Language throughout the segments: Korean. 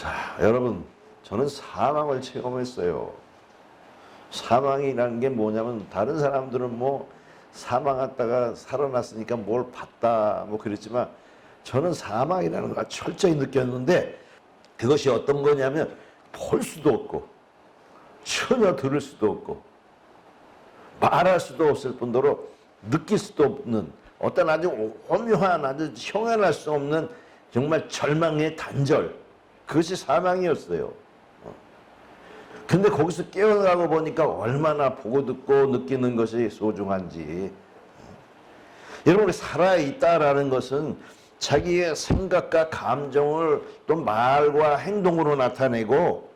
자, 여러분, 저는 사망을 체험했어요. 사망이라는 게 뭐냐면 다른 사람들은 뭐 사망했다가 살아났으니까 뭘 봤다 뭐 그랬지만 저는 사망이라는 걸 철저히 느꼈는데 그것이 어떤 거냐면 볼 수도 없고 전혀 들을 수도 없고 말할 수도 없을 뿐더러 느낄 수도 없는 어떤 아주 오묘한 아주 형언할 수 없는 정말 절망의 단절, 그것이 사망이었어요. 근데 거기서 깨어나고 보니까 얼마나 보고 듣고 느끼는 것이 소중한지. 여러분, 우리 살아있다라는 것은 자기의 생각과 감정을 또 말과 행동으로 나타내고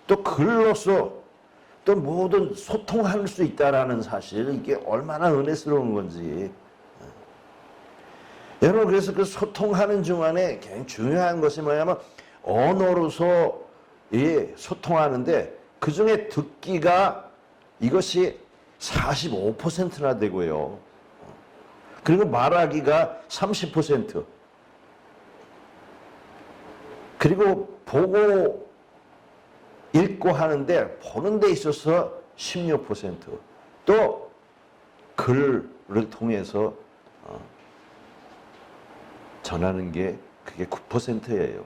또 글로서 또 모든 소통할 수 있다라는 사실, 이게 얼마나 은혜스러운 건지. 여러분, 그래서 그 소통하는 중간에 굉장히 중요한 것이 뭐냐면 언어로서 소통하는데 그 중에 듣기가 이것이 45%나 되고요. 그리고 말하기가 30%. 그리고 보고 읽고 하는데 보는 데 있어서 16%. 또 글을 통해서 전하는 게 그게 9%예요.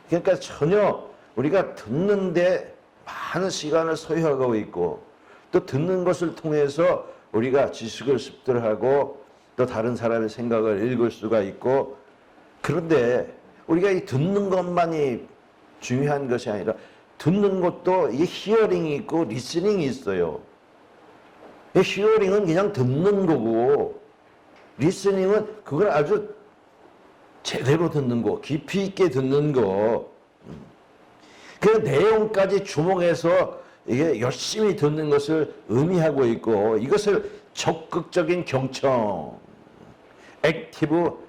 그러니까 전혀 우리가 듣는데 많은 시간을 소요하고 있고 또 듣는 것을 통해서 우리가 지식을 습득하고 또 다른 사람의 생각을 읽을 수가 있고, 그런데 우리가 이 듣는 것만이 중요한 것이 아니라 듣는 것도 이 히어링이 있고 리스닝이 있어요. 이 히어링은 그냥 듣는 거고 리스닝은 그걸 아주 제대로 듣는 거, 깊이 있게 듣는 거. 그 내용까지 주목해서 이게 열심히 듣는 것을 의미하고 있고, 이것을 적극적인 경청, 액티브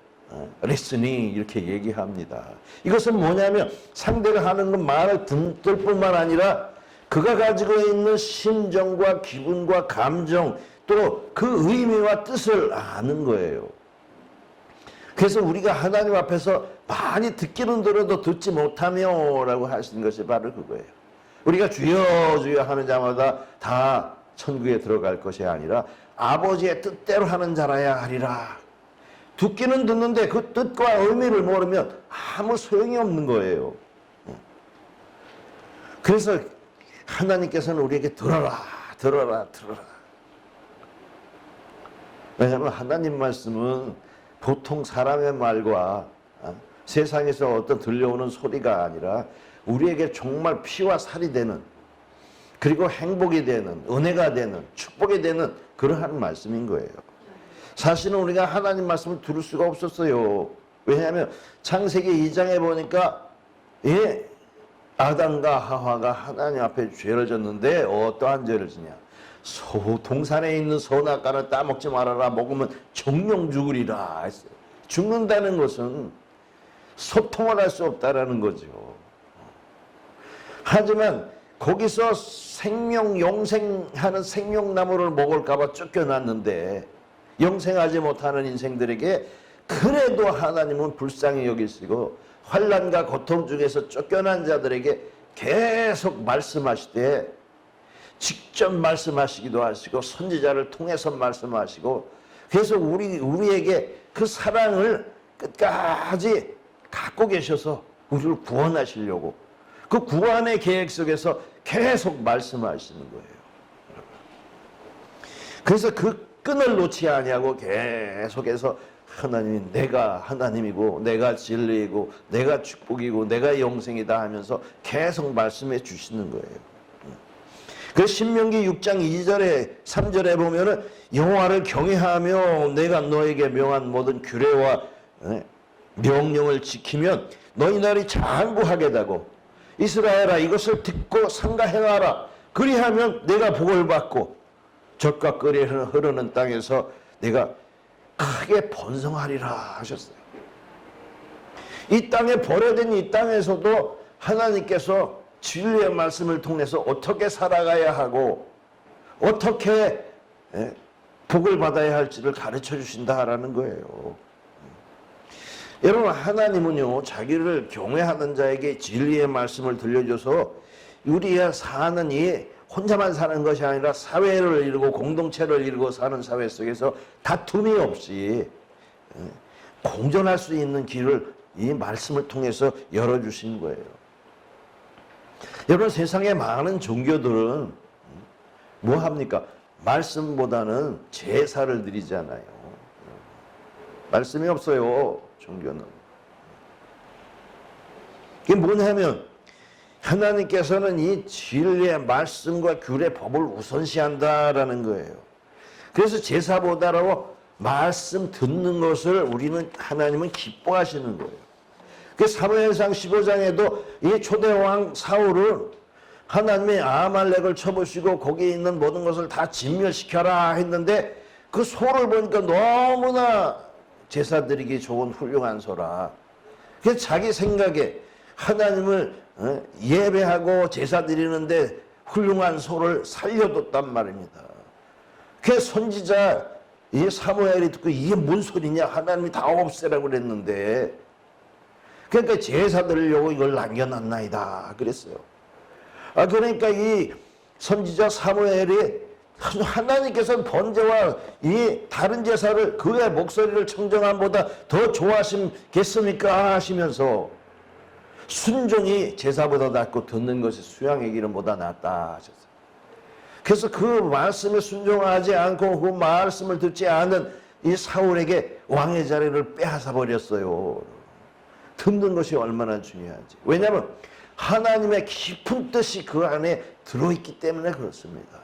리스닝 이렇게 얘기합니다. 이것은 뭐냐면 상대가 하는 건 말을 듣을 뿐만 아니라 그가 가지고 있는 심정과 기분과 감정 또 그 의미와 뜻을 아는 거예요. 그래서 우리가 하나님 앞에서 많이 듣기는 들어도 듣지 못하며 라고 하시는 것이 바로 그거예요. 우리가 주여 주여 하는 자마다 다 천국에 들어갈 것이 아니라 아버지의 뜻대로 하는 자라야 하리라. 듣기는 듣는데 그 뜻과 의미를 모르면 아무 소용이 없는 거예요. 그래서 하나님께서는 우리에게 들어라 들어라 들어라. 왜냐하면 하나님 말씀은 보통 사람의 말과 세상에서 어떤 들려오는 소리가 아니라 우리에게 정말 피와 살이 되는, 그리고 행복이 되는, 은혜가 되는, 축복이 되는 그러한 말씀인 거예요. 사실은 우리가 하나님 말씀을 들을 수가 없었어요. 왜냐하면 창세기 2장에 보니까 아담과 하와가 하나님 앞에 죄를 졌는데 어떠한 죄를 지냐. 동산에 있는 선악과를 따먹지 말아라. 먹으면 정령 죽으리라 했어요. 죽는다는 것은 소통을 할 수 없다라는 거죠. 하지만 거기서 생명, 영생하는 생명나무를 먹을까봐 쫓겨났는데 영생하지 못하는 인생들에게 그래도 하나님은 불쌍히 여기시고 환난과 고통 중에서 쫓겨난 자들에게 계속 말씀하시되, 직접 말씀하시기도 하시고 선지자를 통해서 말씀하시고, 그래서 우리에게 그 사랑을 끝까지 갖고 계셔서 우리를 구원하시려고 그 구원의 계획 속에서 계속 말씀하시는 거예요. 그래서 그 끈을 놓지 아니하고 계속해서 하나님이 내가 하나님이고 내가 진리이고 내가 축복이고 내가 영생이다 하면서 계속 말씀해 주시는 거예요. 그 신명기 6장 2절에 3절에 보면은 여호와를 경외하며 내가 너에게 명한 모든 규례와 명령을 지키면 너희 날이 장구하게다고 이스라엘아 이것을 듣고 삼가 행하라. 그리하면 내가 복을 받고 젖과 꿀이 흐르는 땅에서 내가 크게 번성하리라 하셨어요. 이 땅에 버려진 이 땅에서도 하나님께서 진리의 말씀을 통해서 어떻게 살아가야 하고 어떻게 복을 받아야 할지를 가르쳐 주신다라는 거예요. 여러분, 하나님은요 자기를 경외하는 자에게 진리의 말씀을 들려줘서 우리가 사는 이 혼자만 사는 것이 아니라 사회를 이루고 공동체를 이루고 사는 사회 속에서 다툼이 없이 공존할 수 있는 길을 이 말씀을 통해서 열어주신 거예요. 여러분, 세상에 많은 종교들은 뭐 합니까? 말씀보다는 제사를 드리잖아요. 말씀이 없어요, 종교는. 이게 뭐냐면 하나님께서는 이 진리의 말씀과 규례 법을 우선시한다라는 거예요. 그래서 제사보다로 말씀 듣는 것을 우리는 하나님은 기뻐하시는 거예요. 그 사무엘상 15장에도 이 초대왕 사울은 하나님의 아말렉을 쳐보시고 거기에 있는 모든 것을 다 진멸시켜라 했는데 그 소를 보니까 너무나 제사 드리기 좋은 훌륭한 소라. 그래서 자기 생각에 하나님을 예배하고 제사 드리는데 훌륭한 소를 살려뒀단 말입니다. 그 선지자 이 사무엘이 듣고 이게 뭔 소리냐, 하나님이 다 없애라고 그랬는데, 그러니까 제사 드리려고 이걸 남겨놨나이다 그랬어요. 그러니까 이 선지자 사무엘이 하나님께서는 번제와 이 다른 제사를 그의 목소리를 청정함보다 더 좋아하시겠습니까 하시면서 순종이 제사보다 낫고 듣는 것이 수양의 기름보다 낫다 하셨어요. 그래서 그 말씀에 순종하지 않고 그 말씀을 듣지 않은 이 사울에게 왕의 자리를 빼앗아 버렸어요. 듣는 것이 얼마나 중요한지. 왜냐하면 하나님의 깊은 뜻이 그 안에 들어있기 때문에 그렇습니다.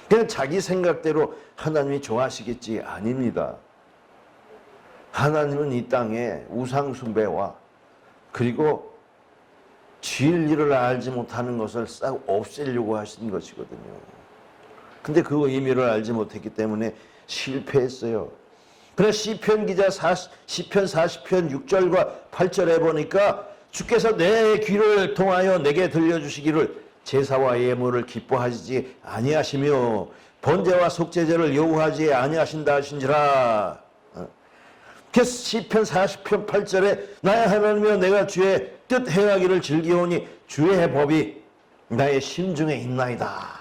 그냥 자기 생각대로 하나님이 좋아하시겠지 아닙니다. 하나님은 이 땅에 우상 숭배와 그리고 진리를 알지 못하는 것을 싹 없애려고 하신 것이거든요. 근데 그 의미를 알지 못했기 때문에 실패했어요. 그래서 시편 기자 시편 40편 6절과 8절에 보니까 주께서 내 귀를 통하여 내게 들려주시기를 제사와 예물을 기뻐하시지 아니하시며 번제와 속죄제를 요구하지 아니하신다 하신지라. 그래서 시편 40편 8절에 나의 하나님이여 내가 주의 뜻 행하기를 즐기오니 주의 법이 나의 심중에 있나이다.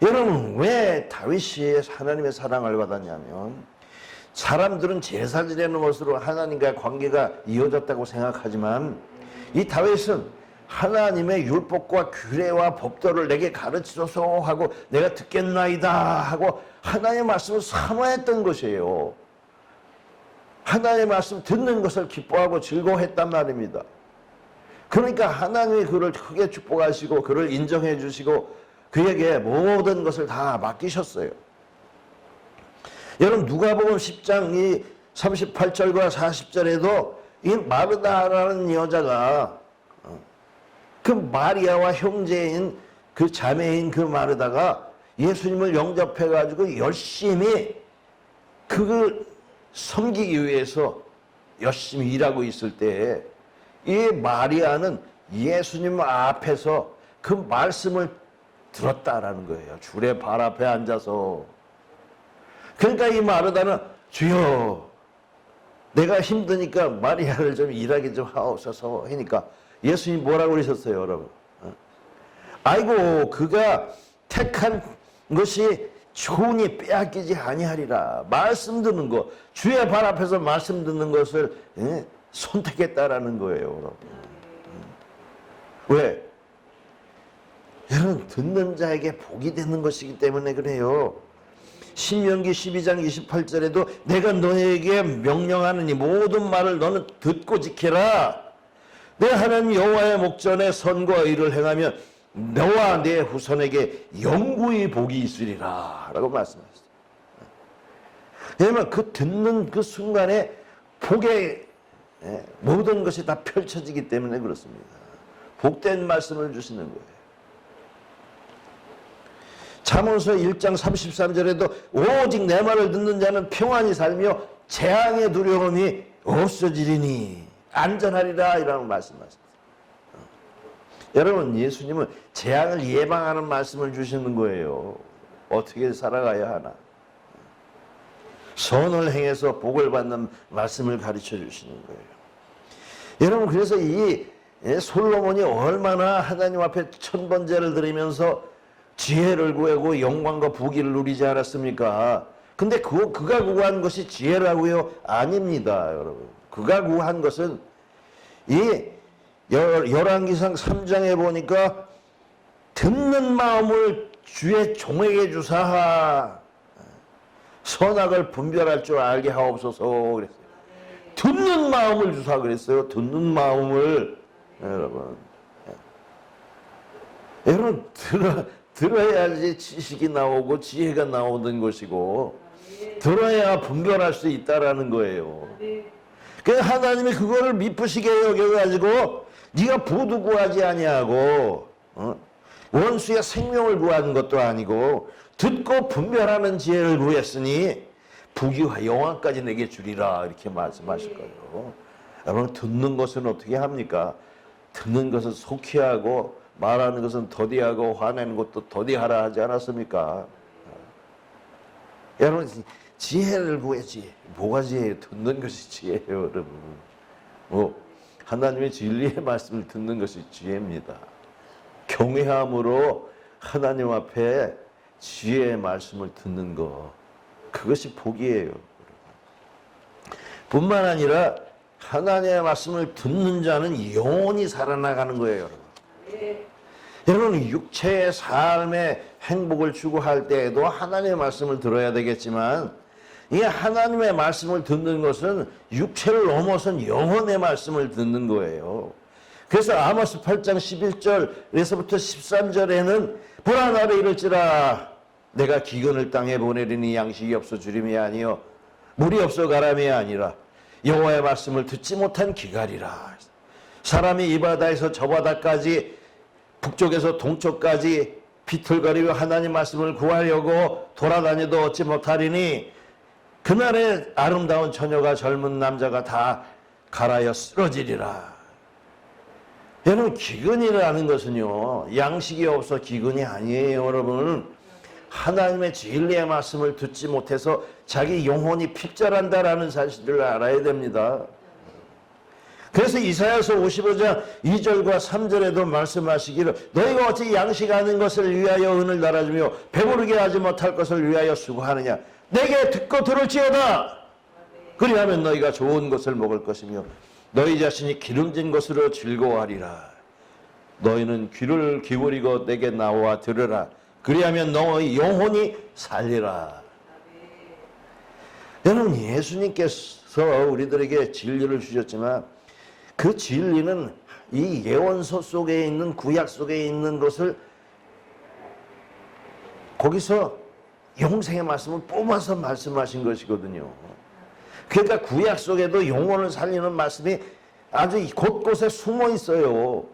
여러분, 왜 다윗이 하나님의 사랑을 받았냐면 사람들은 제사 지내는 것으로 하나님과의 관계가 이어졌다고 생각하지만 이 다윗은 하나님의 율법과 규례와 법도를 내게 가르치소서 하고 내가 듣겠나이다 하고 하나님의 말씀을 사모했던 것이에요. 하나님의 말씀 듣는 것을 기뻐하고 즐거워했단 말입니다. 그러니까 하나님이 그를 크게 축복하시고 그를 인정해 주시고 그에게 모든 것을 다 맡기셨어요. 여러분, 누가복음 10장 이 38절과 40절에도 이 마르다라는 여자가 그 마리아와 형제인 그 자매인 그 마르다가 예수님을 영접해 가지고 열심히 그걸 섬기기 위해서 열심히 일하고 있을 때 이 마리아는 예수님 앞에서 그 말씀을 들었다라는 거예요. 주의 발 앞에 앉아서. 그러니까 이 마르다는 주여 내가 힘드니까 마리아를 좀 일하게 좀 하옵소서 하니까 예수님이 뭐라고 그러셨어요, 여러분? 아이고 그가 택한 것이 좋으니 빼앗기지 아니하리라. 말씀 듣는 거, 주의 발 앞에서 말씀 듣는 것을 선택했다라는 거예요, 여러분. 왜? 여러분, 듣는 자에게 복이 되는 것이기 때문에 그래요. 신명기 12장 28절에도 내가 너에게 명령하느니 모든 말을 너는 듣고 지켜라. 내 하나님 여호와의 목전에 선과 의를 행하면 너와 내 후손에게 영구히 복이 있으리라 라고 말씀하셨어요. 왜냐하면 그 듣는 그 순간에 복의 모든 것이 다 펼쳐지기 때문에 그렇습니다. 복된 말씀을 주시는 거예요. 잠언서 1장 33절에도 오직 내 말을 듣는 자는 평안히 살며 재앙의 두려움이 없어지리니 안전하리라 이라고 말씀하셨어요. 여러분, 예수님은 재앙을 예방하는 말씀을 주시는 거예요. 어떻게 살아가야 하나. 선을 행해서 복을 받는 말씀을 가르쳐 주시는 거예요. 여러분, 그래서 이 솔로몬이 얼마나 하나님 앞에 천번제를 드리면서 지혜를 구하고 영광과 부귀를 누리지 않았습니까? 근데 그가 구한 것이 지혜라고요? 아닙니다, 여러분. 그가 구한 것은 이 열왕기상 3장에 보니까 듣는 마음을 주의 종에게 주사 선악을 분별할 줄 알게 하옵소서 그랬어요. 듣는 마음을 주사 그랬어요. 듣는 마음을. 여러분 들어야지 지식이 나오고 지혜가 나오는 것이고 들어야 분별할 수 있다라는 거예요. 그래서 하나님이 그거를 미쁘시게 여겨가지고 네가 부도 구하지 아니하고 원수의 생명을 구하는 것도 아니고 듣고 분별하는 지혜를 구했으니 부귀와 영화까지 내게 주리라 이렇게 말씀하실 거예요. 여러분, 듣는 것은 어떻게 합니까? 듣는 것은 속히하고 말하는 것은 더디하고 화내는 것도 더디하라 하지 않았습니까? 여러분, 지혜를 구해야지. 뭐가 지혜예요? 듣는 것이 지혜예요, 여러분. 하나님의 진리의 말씀을 듣는 것이 지혜입니다. 경외함으로 하나님 앞에 지혜의 말씀을 듣는 것, 그것이 복이에요. 뿐만 아니라 하나님의 말씀을 듣는 자는 영원히 살아나가는 거예요, 여러분. 여러분, 육체의 삶에 행복을 추구할 때에도 하나님의 말씀을 들어야 되겠지만 이 하나님의 말씀을 듣는 것은 육체를 넘어선 영혼의 말씀을 듣는 거예요. 그래서 아모스 8장 11절에서부터 13절에는 보라, 나를 이를지라 내가 기근을 땅에 보내리니 양식이 없어 주림이 아니요 물이 없어 가람이 아니라 여호와의 말씀을 듣지 못한 기갈이라. 사람이 이 바다에서 저 바다까지 북쪽에서 동쪽까지 비틀거리며 하나님 말씀을 구하려고 돌아다녀도 얻지 못하리니 그날에 아름다운 처녀가 젊은 남자가 다 갈아여 쓰러지리라. 여러분, 기근이라는 것은요, 양식이 없어 기근이 아니에요, 여러분. 하나님의 진리의 말씀을 듣지 못해서 자기 영혼이 핍절한다라는 사실을 알아야 됩니다. 그래서 이사야서 55장 2절과 3절에도 말씀하시기를 너희가 어찌 양식하는 것을 위하여 은을 달아주며 배부르게 하지 못할 것을 위하여 수고하느냐. 내게 듣고 들을지어다. 그리하면 너희가 좋은 것을 먹을 것이며 너희 자신이 기름진 것으로 즐거워하리라. 너희는 귀를 기울이고 내게 나와 들으라. 그리하면 너희 영혼이 살리라. 여러분, 예수님께서 우리들에게 진리를 주셨지만 그 진리는 이 예언서 속에 있는 구약 속에 있는 것을 거기서 영생의 말씀을 뽑아서 말씀하신 것이거든요. 그러니까 구약 속에도 영혼을 살리는 말씀이 아주 곳곳에 숨어 있어요.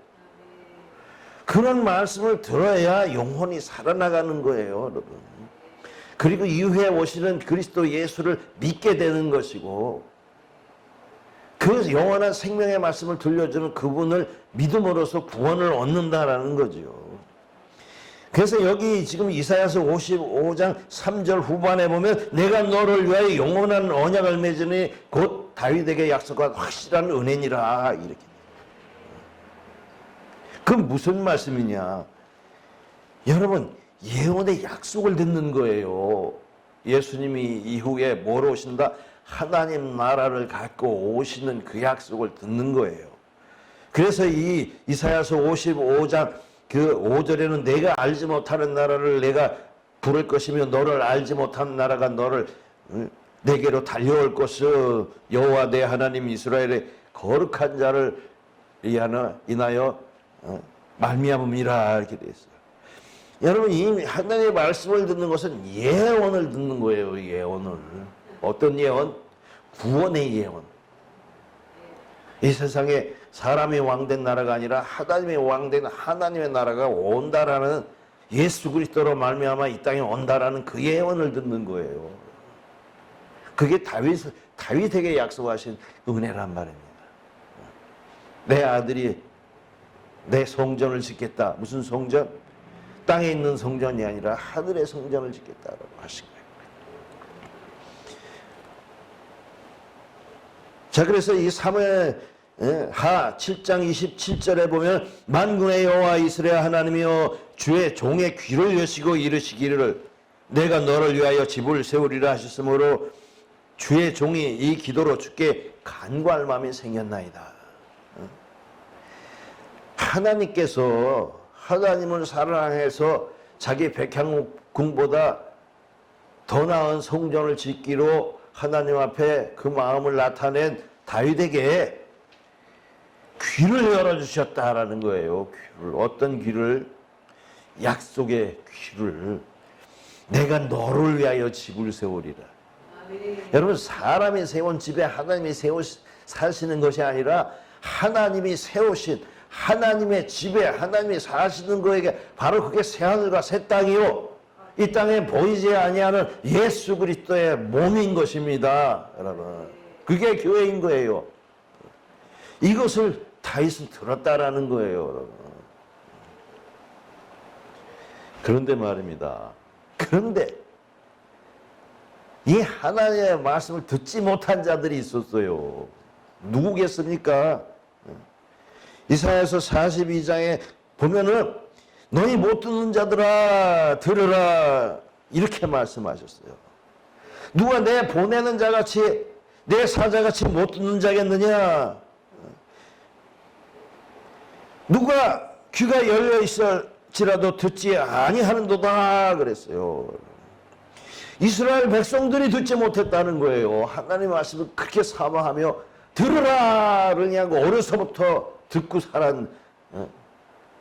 그런 말씀을 들어야 영혼이 살아나가는 거예요, 여러분. 그리고 이후에 오시는 그리스도 예수를 믿게 되는 것이고 그 영원한 생명의 말씀을 들려주는 그분을 믿음으로써 구원을 얻는다라는 거죠. 그래서 여기 지금 이사야서 55장 3절 후반에 보면 내가 너를 위하여 영원한 언약을 맺으니 곧 다윗에게 약속한 확실한 은혜니라 이렇게. 그 무슨 말씀이냐? 여러분, 예언의 약속을 듣는 거예요. 예수님이 이후에 뭐로 오신다? 하나님 나라를 갖고 오시는 그 약속을 듣는 거예요. 그래서 이 이사야서 55장 그 5절에는 내가 알지 못하는 나라를 내가 부를 것이며 너를 알지 못하는 나라가 너를 내게로 달려올 것을 여호와 내 하나님 이스라엘의 거룩한 자를 인하여 말미암음이라 이렇게 되어 있어요. 여러분, 이 하나님의 말씀을 듣는 것은 예언을 듣는 거예요. 예언을. 어떤 예언? 구원의 예언. 이 세상에 사람이 왕된 나라가 아니라 하나님의 왕된 하나님의 나라가 온다라는 예수 그리스도로 말미암아 이 땅에 온다라는 그 예언을 듣는 거예요. 그게 다윗에게 약속하신 은혜란 말입니다. 내 아들이 내 성전을 짓겠다. 무슨 성전? 땅에 있는 성전이 아니라 하늘의 성전을 짓겠다라고 하신 거예요. 자, 그래서 이 사무엘 하 7장 27절에 보면 만군의 여호와 이스라엘 하나님이여 주의 종의 귀를 여시고 이르시기를 내가 너를 위하여 집을 세우리라 하셨으므로 주의 종이 이 기도로 주께 간구할 마음이 생겼나이다. 하나님께서 하나님을 사랑해서 자기 백향궁보다 더 나은 성전을 짓기로 하나님 앞에 그 마음을 나타낸 다윗에게 귀를 열어주셨다라는 거예요. 귀를. 어떤 귀를? 약속의 귀를. 내가 너를 위하여 집을 세우리라. 여러분, 사람이 세운 집에 하나님이 사시는 것이 아니라 하나님이 세우신 하나님의 집에 하나님이 사시는 거에게 바로 그게 새하늘과 새 땅이요, 이 땅에 보이지 아니하는 예수 그리스도의 몸인 것입니다. 여러분, 그게 교회인 거예요. 이것을 다윗은 들었다라는 거예요. 여러분. 그런데 말입니다. 그런데 이 하나님의 말씀을 듣지 못한 자들이 있었어요. 누구겠습니까? 이사야서 42장에 보면은 너희 못 듣는 자들아 들으라 이렇게 말씀하셨어요. 누가 내 보내는 자같이 내 사자같이 못 듣는 자겠느냐? 누가 귀가 열려 있을지라도 듣지 아니하는도다 그랬어요. 이스라엘 백성들이 듣지 못했다는 거예요. 하나님의 말씀을 그렇게 사모하며 들으라 그러냐고 어려서부터 듣고 살았,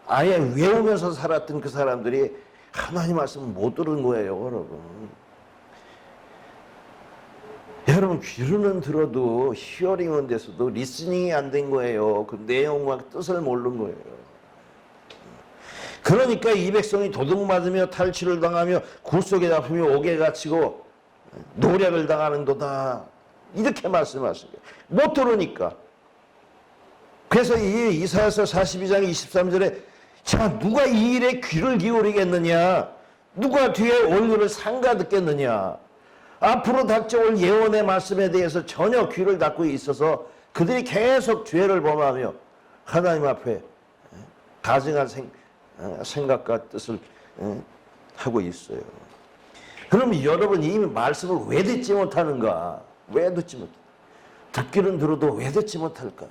아예 외우면서 살았던 그 사람들이 하나님 말씀을 못 들은 거예요. 여러분, 여러분 귀로는 들어도 히어링은 돼서도 리스닝이 안 된 거예요. 그 내용과 뜻을 모르는 거예요. 그러니까 이 백성이 도둑맞으며 탈취를 당하며 굴속에 잡히며 옥에 갇히고 노략을 당하는도다 이렇게 말씀하시고 못 들으니까. 그래서 이 이사야서 42장 23절에 자, 누가 이 일에 귀를 기울이겠느냐? 누가 뒤에 올 일을 상가 듣겠느냐? 앞으로 닥쳐올 예언의 말씀에 대해서 전혀 귀를 닫고 있어서 그들이 계속 죄를 범하며 하나님 앞에 가증한 생각과 뜻을 하고 있어요. 그럼 여러분 이 말씀을 왜 듣지 못하는가? 왜 듣지 못할까? 듣기는 들어도 왜 듣지 못할까?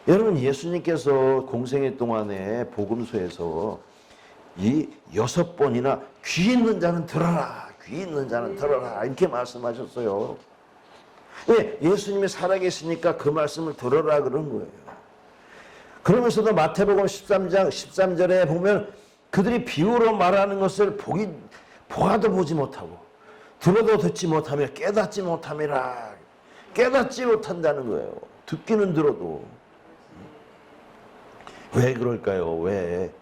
여러분, 예수님께서 공생애 동안에 복음서에서 이 6번이나 귀 있는 자는 들어라, 귀 있는 자는 들어라 이렇게 말씀하셨어요. 왜? 예수님이 살아계시니까 그 말씀을 들어라 그런 거예요. 그러면서도 마태복음 13장 13절에 보면 그들이 비유로 말하는 것을 보아도 보지 못하고 들어도 듣지 못하며 깨닫지 못함이라. 깨닫지 못한다는 거예요. 듣기는 들어도. 왜 그럴까요? 왜?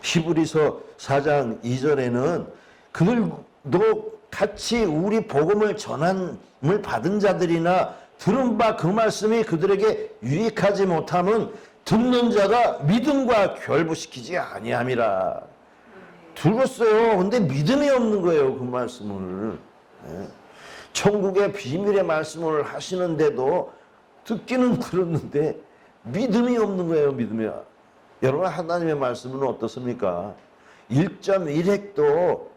히브리서 4장 2절에는 그들도 같이 우리 복음을 전함을 받은 자들이나 들은 바 그 말씀이 그들에게 유익하지 못함은 듣는 자가 믿음과 결부시키지 아니함이라. 들었어요. 근데 믿음이 없는 거예요. 그 말씀을. 천국의 비밀의 말씀을 하시는데도 듣기는 들었는데 믿음이 없는 거예요. 믿음이. 여러분, 하나님의 말씀은 어떻습니까? 1.1핵도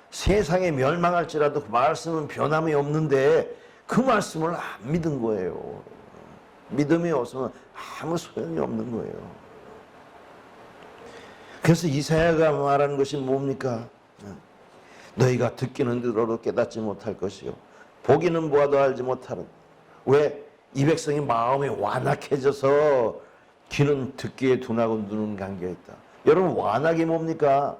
세상에 멸망할지라도 그 말씀은 변함이 없는데 그 말씀을 안 믿은 거예요. 믿음이 없으면 아무 소용이 없는 거예요. 그래서 이사야가 말하는 것이 뭡니까? 너희가 듣기는 들어도 깨닫지 못할 것이요 보기는 보아도 알지 못하는. 왜? 이 백성이 마음이 완악해져서 귀는 듣기에 둔하고 눈은 감겨있다. 여러분, 완악이 뭡니까?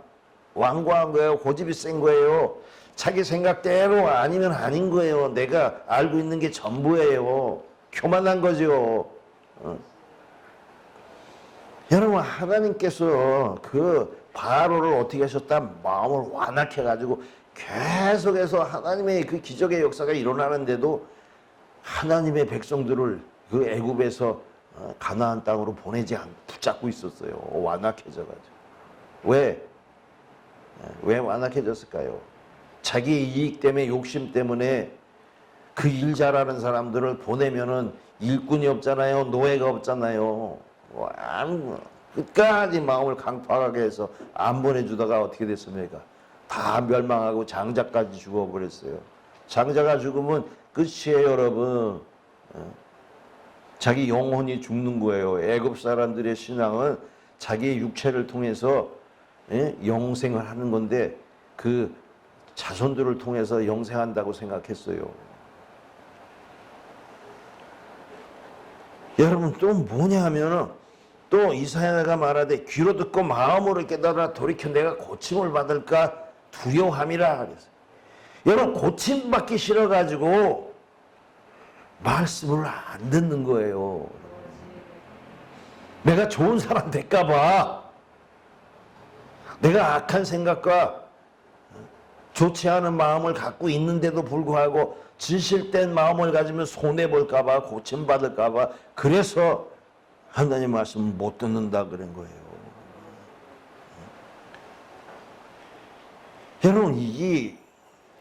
완고한 거예요. 고집이 센 거예요. 자기 생각대로 아니면 아닌 거예요. 내가 알고 있는 게 전부예요. 교만한 거죠. 여러분, 하나님께서 그 바로를 어떻게 하셨다? 마음을 완악해가지고 계속해서 하나님의 그 기적의 역사가 일어나는데도 하나님의 백성들을 그 애굽에서 가나안 땅으로 보내지 않고 붙잡고 있었어요. 완악해져가지고. 왜? 왜 완악해졌을까요? 자기 이익 때문에, 욕심 때문에 그 일 잘하는 사람들을 보내면은 일꾼이 없잖아요. 노예가 없잖아요. 끝까지 마음을 강팍하게 해서 안 보내주다가 어떻게 됐습니까? 다 멸망하고 장자까지 죽어버렸어요. 장자가 죽으면 끝이에요, 여러분. 자기 영혼이 죽는 거예요. 애굽 사람들의 신앙은 자기의 육체를 통해서 영생을 하는 건데 그 자손들을 통해서 영생한다고 생각했어요. 여러분 또 뭐냐 하면은 또 이사야가 말하되 귀로 듣고 마음으로 깨달아 돌이켜 내가 고침을 받을까 두려움이라 그랬어요. 여러분 고침받기 싫어가지고 말씀을 안 듣는 거예요. 내가 좋은 사람 될까봐 내가 악한 생각과 좋지 않은 마음을 갖고 있는데도 불구하고 진실된 마음을 가지면 손해볼까봐 고침받을까봐 그래서 하나님 말씀을 못 듣는다 그런 거예요. 여러분 이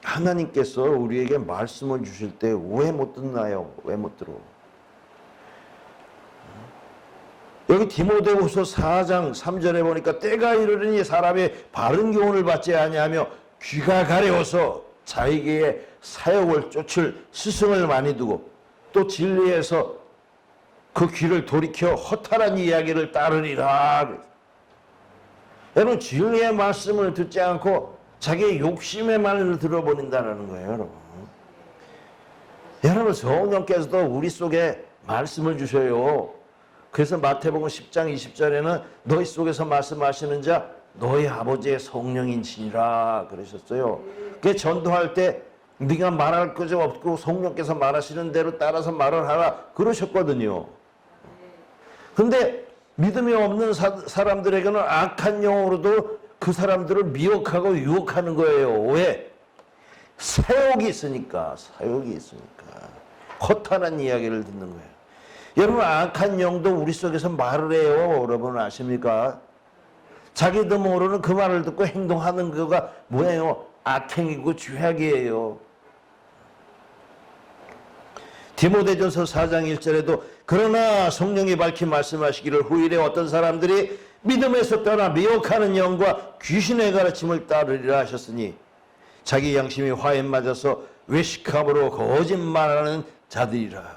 하나님께서 우리에게 말씀을 주실 때 왜 못 듣나요? 왜 못 들어? 여기 디모데후서 4장 3절에 보니까 때가 이르르니 사람의 바른 교훈을 받지 아니하며 귀가 가려워서 자기의 사역을 쫓을 스승을 많이 두고 또 진리에서 그 귀를 돌이켜 허탈한 이야기를 따르리라. 여러분 진리의 말씀을 듣지 않고 자기의 욕심의 말을 들어버린다는 거예요. 여러분. 여러분 성령께서도 우리 속에 말씀을 주셔요. 그래서 마태복음 10장 20절에는 너희 속에서 말씀하시는 자 너희 아버지의 성령인지라 그러셨어요. 그 전도할 때 네가 말할 것이 없고 성령께서 말하시는 대로 따라서 말을 하라 그러셨거든요. 근데 믿음이 없는 사람들에게는 악한 영으로도 그 사람들을 미혹하고 유혹하는 거예요. 왜? 사욕이 있으니까. 사욕이 있으니까. 허탄한 이야기를 듣는 거예요. 여러분 악한 영도 우리 속에서 말을 해요. 여러분 아십니까? 자기도 모르는 그 말을 듣고 행동하는 거가 뭐예요? 악행이고 죄악이에요. 디모데전서 4장 1절에도 그러나 성령이 밝히 말씀하시기를 후일에 어떤 사람들이 믿음에서 떠나 미혹하는 영과 귀신의 가르침을 따르리라 하셨으니 자기 양심이 화에 맞아서 외식함으로 거짓말하는 자들이라.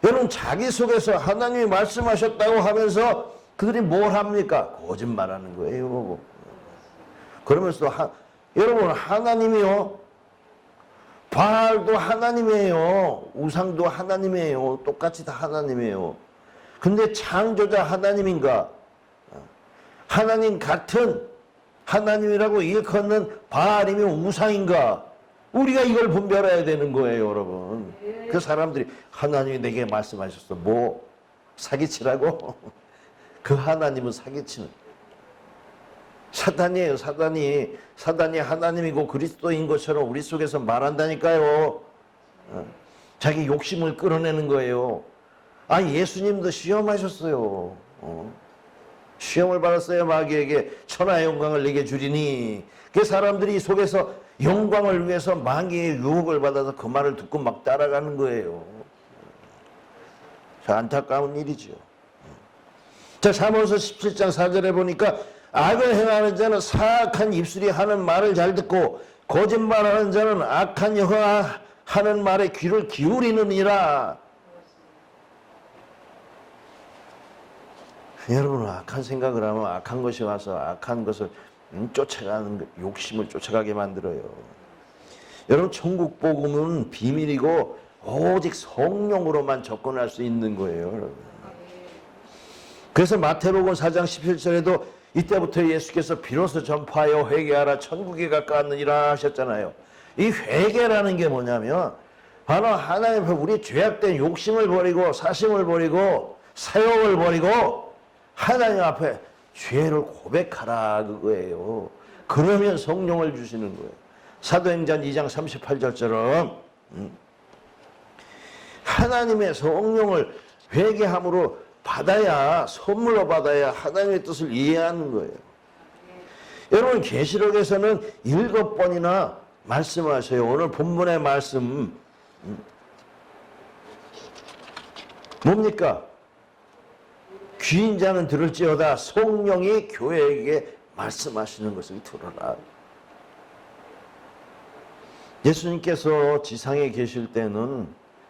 여러분 자기 속에서 하나님이 말씀하셨다고 하면서 그들이 뭘 합니까? 거짓말하는 거예요. 그러면서 여러분 하나님이요. 바알도 하나님이에요. 우상도 하나님이에요. 똑같이 다 하나님이에요. 근데 창조자 하나님인가? 하나님 같은 하나님이라고 일컫는 바알이면 우상인가? 우리가 이걸 분별해야 되는 거예요, 여러분. 그 사람들이 하나님이 내게 말씀하셨어. 뭐 사기치라고? 그 하나님은 사기치는 사단이에요. 사단이 하나님이고 그리스도인 것처럼 우리 속에서 말한다니까요. 자기 욕심을 끌어내는 거예요. 아 예수님도 시험하셨어요. 시험을 받았어요. 마귀에게 천하의 영광을 내게 주리니. 그 사람들이 속에서 영광을 위해서 마귀의 유혹을 받아서 그 말을 듣고 막 따라가는 거예요. 안타까운 일이죠. 자, 사무엘서 17장 4절에 보니까 악을 행하는 자는 사악한 입술이 하는 말을 잘 듣고 거짓말하는 자는 악한 여호와 하는 말에 귀를 기울이느니라. 여러분은 악한 생각을 하면 악한 것이 와서 악한 것을 쫓아가는 욕심을 쫓아가게 만들어요. 여러분 천국 복음은 비밀이고 오직 성령으로만 접근할 수 있는 거예요. 여러분. 그래서 마태복음 4장 17절에도 이때부터 예수께서 비로소 전파하여 회개하라 천국에 가까웠느니라 하셨잖아요. 이 회개라는 게 뭐냐면 바로 하나님 앞에 우리 죄악된 욕심을 버리고 사심을 버리고 사욕을 버리고 하나님 앞에 죄를 고백하라 그거예요. 그러면 성령을 주시는 거예요. 사도행전 2장 38절처럼 하나님의 성령을 회개함으로 받아야 선물로 받아야 하나님의 뜻을 이해하는 거예요. 여러분 계시록에서는 7번이나 말씀하셔요. 오늘 본문의 말씀 뭡니까? 귀인 자는 들을지어다 성령이 교회에게 말씀하시는 것을 들어라. 예수님께서 지상에 계실 때는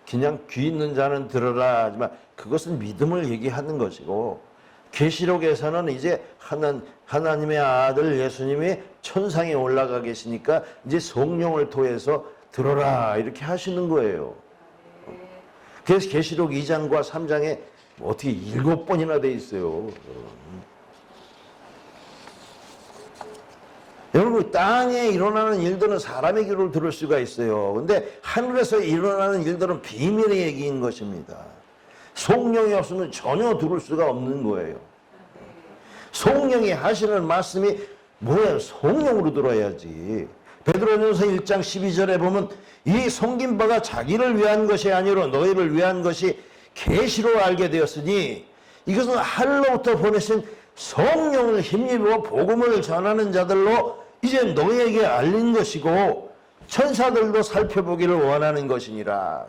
그냥 귀 있는 자는 들어라 하지만 그것은 믿음을 얘기하는 것이고, 계시록에서는 이제 하나님의 아들 예수님이 천상에 올라가 계시니까 이제 성령을 통해서 들어라 이렇게 하시는 거예요. 그래서 계시록 2장과 3장에 어떻게 7번이나 돼 있어요. 여러분, 땅에 일어나는 일들은 사람의 귀로 들을 수가 있어요. 근데 하늘에서 일어나는 일들은 비밀의 얘기인 것입니다. 성령이 없으면 전혀 들을 수가 없는 거예요. 성령이 하시는 말씀이 뭐예요? 성령으로 들어야지. 베드로전서 1장 12절에 보면 이 섬긴 바가 자기를 위한 것이 아니로 너희를 위한 것이 계시로 알게 되었으니 이것은 하늘로부터 보내신 성령을 힘입어 복음을 전하는 자들로 이제 너희에게 알린 것이고 천사들도 살펴보기를 원하는 것이니라.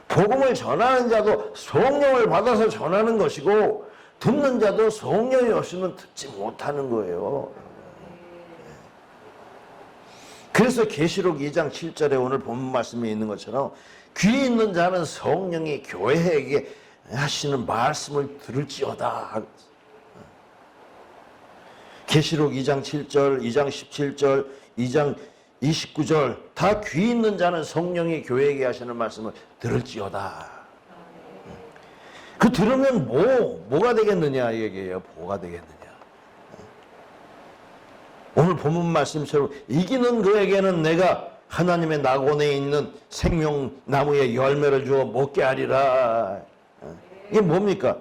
복음을 전하는 자도 성령을 받아서 전하는 것이고 듣는 자도 성령이 없으면 듣지 못하는 거예요. 그래서 계시록 2장 7절에 오늘 본문 말씀에 있는 것처럼 귀 있는 자는 성령이 교회에게 하시는 말씀을 들을지어다. 계시록 2장 7절, 2장 17절, 2장 29절 다 귀 있는 자는 성령이 교회에게 하시는 말씀을 들을지어다. 그 들으면 뭐가 되겠느냐 이 얘기예요. 뭐가 되겠느냐. 오늘 본문 말씀처럼 이기는 그에게는 내가 하나님의 낙원에 있는 생명나무의 열매를 주어 먹게 하리라. 이게 뭡니까?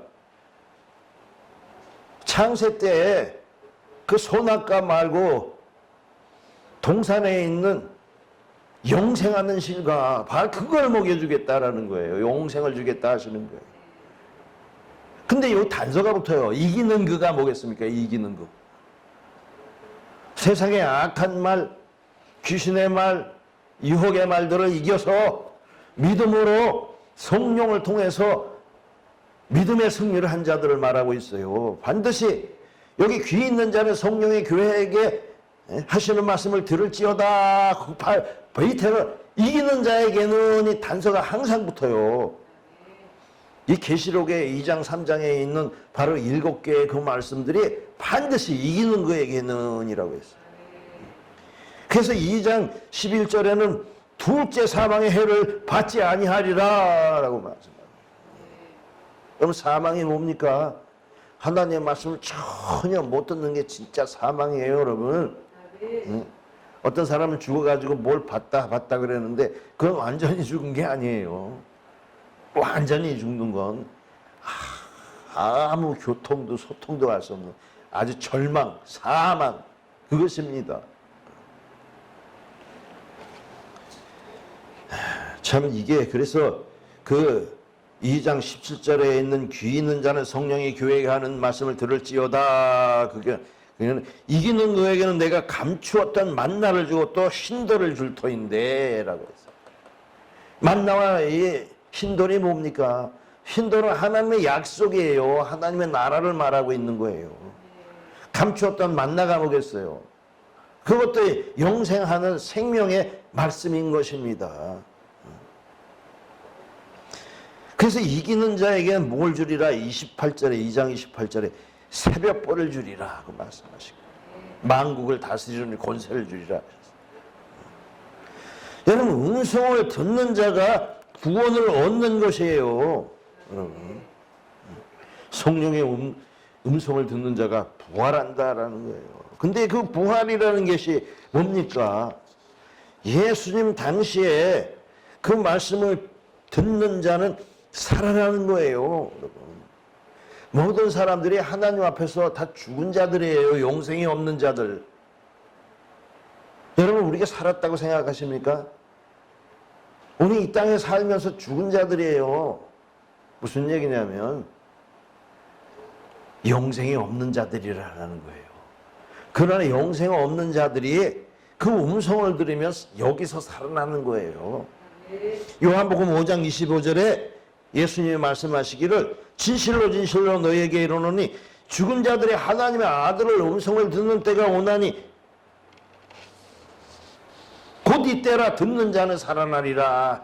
창세 때에 그 소낙가 말고 동산에 있는 영생하는 실과 바로 그걸 먹여주겠다라는 거예요. 영생을 주겠다 하시는 거예요. 근데 이 단서가 붙어요. 이기는 그가 뭐겠습니까? 이기는 그. 세상의 악한 말, 귀신의 말, 유혹의 말들을 이겨서 믿음으로 성령을 통해서 믿음의 승리를 한 자들을 말하고 있어요. 반드시 여기 귀 있는 자는 성령의 교회에게 하시는 말씀을 들을지어다. 베이테를 이기는 자에게는 이 단서가 항상 붙어요. 이 계시록의 2장 3장에 있는 바로 7개의 그 말씀들이 반드시 이기는 그에게는 이라고 했어요. 그래서 2장 11절에는 둘째 사망의 해를 받지 아니하리라 라고 말씀합니다. 그럼 사망이 뭡니까? 하나님의 말씀을 전혀 못 듣는 게 진짜 사망이에요, 여러분. 어떤 사람은 죽어가지고 뭘 봤다 그랬는데 그건 완전히 죽은 게 아니에요. 완전히 죽는 건 아무 교통도 소통도 할 수 없는 아주 절망, 사망 그것입니다. 참 이게 그래서 그 2장 17절에 있는 귀 있는 자는 성령이 교회에 하는 말씀을 들을지어다. 그는 이기는 그에게는 내가 감추었던 만나를 주고 또 흰돌을 줄 터인데 라고 했어요. 만나와 이 흰돌이 뭡니까? 흰돌은 하나님의 약속이에요. 하나님의 나라를 말하고 있는 거예요. 감추었던 만나가 뭐겠어요? 그것도 영생하는 생명의 말씀인 것입니다. 그래서 이기는 자에게는 뭘 주리라? 28절에 2장 28절에 새벽벌을 주리라 그 말씀하시고 만국을 다스리는 권세를 주리라. 여러분 음성을 듣는 자가 구원을 얻는 것이에요. 여러분 성령의 음성을 듣는 자가 부활한다라는 거예요. 근데 그 부활이라는 것이 뭡니까? 예수님 당시에 그 말씀을 듣는 자는 살아나는 거예요. 여러분. 모든 사람들이 하나님 앞에서 다 죽은 자들이에요. 영생이 없는 자들. 여러분 우리가 살았다고 생각하십니까? 우리 이 땅에 살면서 죽은 자들이에요. 무슨 얘기냐면 영생이 없는 자들이라는 거예요. 그러나 영생 없는 자들이 그 음성을 들으면 여기서 살아나는 거예요. 요한복음 5장 25절에 예수님이 말씀하시기를 진실로 진실로 너희에게 이르노니 죽은 자들이 하나님의 아들을 음성을 듣는 때가 오나니 곧 이때라. 듣는 자는 살아나리라.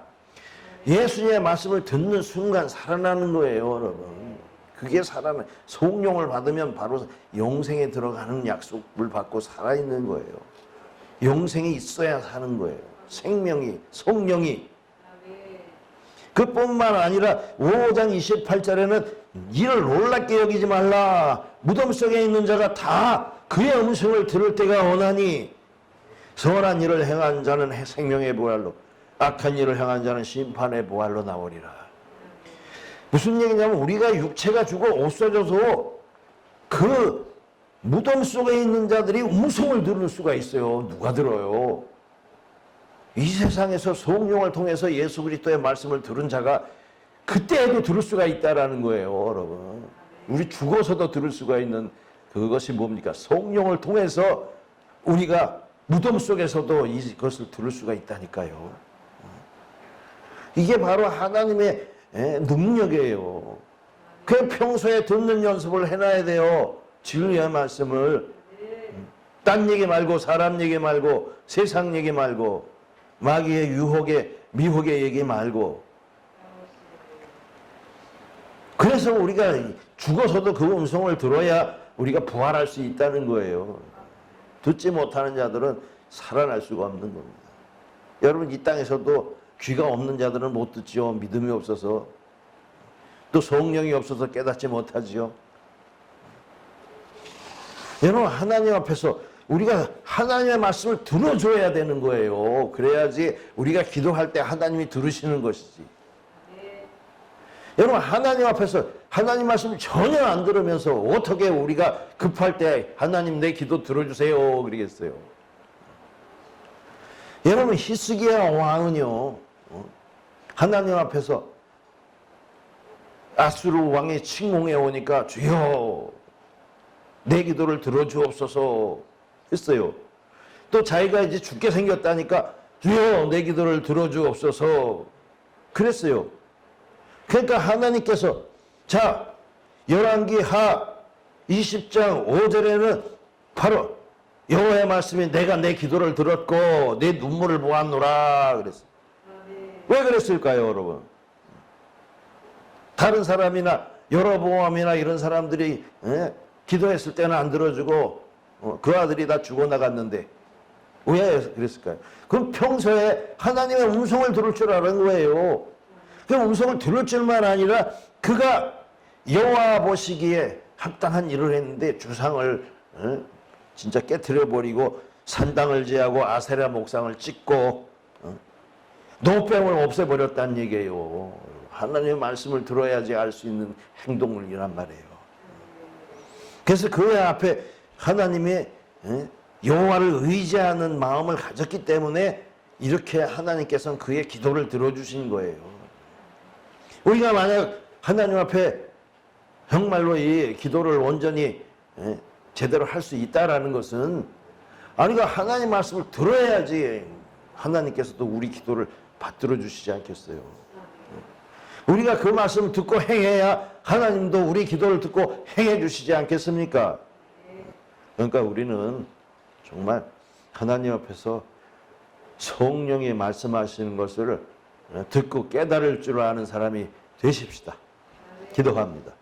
예수님의 말씀을 듣는 순간 살아나는 거예요, 여러분. 그게 살아나. 성령을 받으면 바로 영생에 들어가는 약속을 받고 살아있는 거예요. 영생이 있어야 사는 거예요. 생명이, 성령이. 그뿐만 아니라 5장 28절에는 이를 놀랍게 여기지 말라. 무덤 속에 있는 자가 다 그의 음성을 들을 때가 오나니 선한 일을 행한 자는 생명의 부활로, 악한 일을 행한 자는 심판의 부활로 나오리라. 무슨 얘기냐면 우리가 육체가 죽어 없어져서 그 무덤 속에 있는 자들이 음성을 들을 수가 있어요. 누가 들어요? 이 세상에서 성령을 통해서 예수 그리스도의 말씀을 들은 자가 그때에도 들을 수가 있다라는 거예요, 여러분. 우리 죽어서도 들을 수가 있는 그것이 뭡니까? 성령을 통해서 우리가 무덤 속에서도 이것을 들을 수가 있다니까요. 이게 바로 하나님의 능력이에요. 그 평소에 듣는 연습을 해놔야 돼요. 진리의 말씀을. 딴 얘기 말고, 사람 얘기 말고, 세상 얘기 말고, 마귀의 유혹에, 미혹의 얘기 말고. 그래서 우리가 죽어서도 그 음성을 들어야 우리가 부활할 수 있다는 거예요. 듣지 못하는 자들은 살아날 수가 없는 겁니다. 여러분, 이 땅에서도 귀가 없는 자들은 못 듣죠. 믿음이 없어서. 또 성령이 없어서 깨닫지 못하지요. 여러분, 하나님 앞에서 우리가 하나님의 말씀을 들어줘야 되는 거예요. 그래야지 우리가 기도할 때 하나님이 들으시는 것이지. 여러분, 하나님 앞에서 하나님 말씀을 전혀 안 들으면서 어떻게 우리가 급할 때 하나님 내 기도 들어주세요 그러겠어요. 여러분, 히스기야 왕은요, 하나님 앞에서 아수르 왕이 침공해 오니까 주여 내 기도를 들어주옵소서 했어요. 또 자기가 이제 죽게 생겼다니까 주여 내 기도를 들어주옵소서 그랬어요. 그러니까 하나님께서 자, 열왕기하 20장 5절에는 바로 여호와의 말씀이 내가 내 기도를 들었고 내 눈물을 보았노라 그랬어요. 왜 그랬을까요, 여러분? 다른 사람이나 여로보암이나 이런 사람들이 기도했을 때는 안 들어주고 그 아들이 다 죽어나갔는데 왜 그랬을까요? 그럼 평소에 하나님의 음성을 들을 줄 아는 거예요. 그 음성을 들을 줄만 아니라 그가 여호와 보시기에 합당한 일을 했는데 주상을 진짜 깨트려버리고 산당을 제하고 아세라 목상을 찍고 노뱀을 없애버렸다는 얘기예요. 하나님의 말씀을 들어야지 알 수 있는 행동을이란 말이에요. 그래서 그 앞에 하나님의 여호와를 의지하는 마음을 가졌기 때문에 이렇게 하나님께서는 그의 기도를 들어주신 거예요. 우리가 만약 하나님 앞에 정말로 이 기도를 온전히 제대로 할 수 있다라는 것은 우리가 하나님 말씀을 들어야지 하나님께서도 우리 기도를 받들어 주시지 않겠어요. 우리가 그 말씀을 듣고 행해야 하나님도 우리 기도를 듣고 행해 주시지 않겠습니까? 그러니까 우리는 정말 하나님 앞에서 성령이 말씀하시는 것을 듣고 깨달을 줄 아는 사람이 되십시다. 기도합니다.